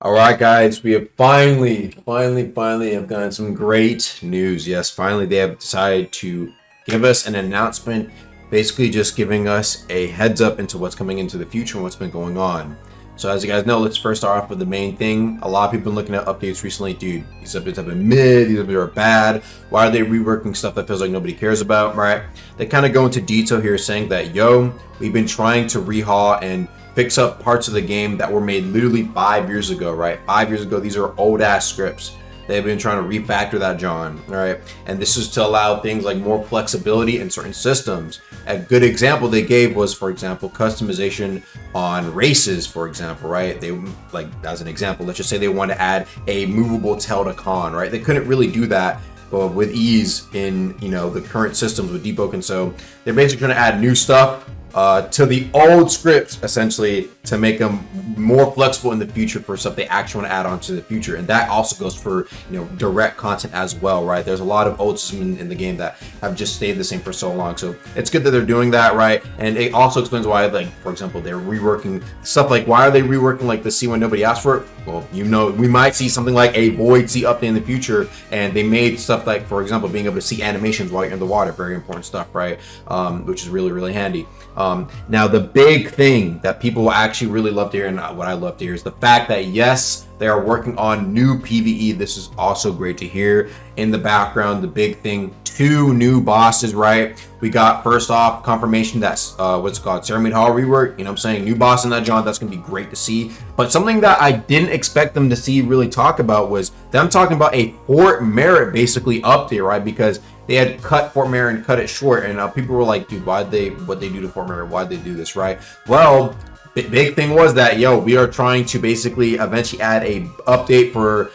All right, guys, we have finally have gotten some great news. Yes, finally, they have decided to give us an announcement, basically just giving us a heads up into what's coming into the future and what's been going on. So, as you guys know, let's first start off with the main thing. A lot of people have been looking at updates recently. Dude, these updates have been mid, these updates are bad. Why are they reworking stuff that feels like nobody cares about, right? They kind of go into detail here saying that, we've been trying to rehaul and fix up parts of the game that were made literally 5 years ago, right? 5 years ago, these are old ass scripts. They've been trying to refactor that, John, all right? And this is to allow things like more flexibility in certain systems. A good example they gave was, for example, customization on races, for example, right? They, like, as an example, let's just say they want to add a movable Telda Khan, right? They couldn't really do that with ease in, the current systems with Depot. So they're basically trying to add new stuff to the old scripts, essentially, to make them more flexible in the future for stuff they actually want to add on to the future. And that also goes for direct content as well, right? There's a lot of old systems in the game that have just stayed the same for so long, so it's good that they're doing that, right? And it also explains why, like, for example, they're reworking stuff. Like, why are they reworking like the C when nobody asked for it? Well, we might see something like a Void Sea update in the future, and they made stuff like, for example, being able to see animations while you're in the water. Very important stuff, right? Which is really handy. Now, the big thing that people will actually really love to hear, and what I love to hear, is the fact that, yes, they are working on new PvE. This is also great to hear. In the background, the big thing, 2 new bosses, right? We got, first off, confirmation that's what's it called, Ceremony Hall rework. You know what I'm saying? New boss in that, John. That's going to be great to see. But something that I didn't expect them to see really talk about was them talking about a Fort Merit basically update, right? Because they had cut Fort Merit and cut it short, and people were like, dude, what they do to Fort Merit? Why'd they do this, right? Well, big thing was that, we are trying to basically eventually add a update for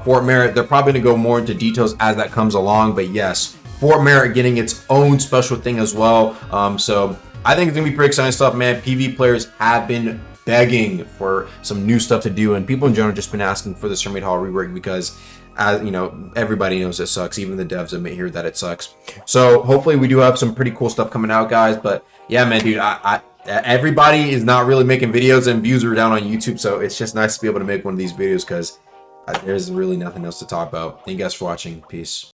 Fort Merit. They're probably gonna go more into details as that comes along, but yes, Fort Merit getting its own special thing as well. So I think it's gonna be pretty exciting stuff, man. PvE players have been begging for some new stuff to do, and people in general just been asking for the Ceremony Hall rework because, as everybody knows it sucks. Even the devs admit here that it sucks. So hopefully we do have some pretty cool stuff coming out, guys. But yeah, man, dude, everybody is not really making videos, and views are down on YouTube. So it's just nice to be able to make one of these videos because there's really nothing else to talk about. Thank you guys for watching. Peace.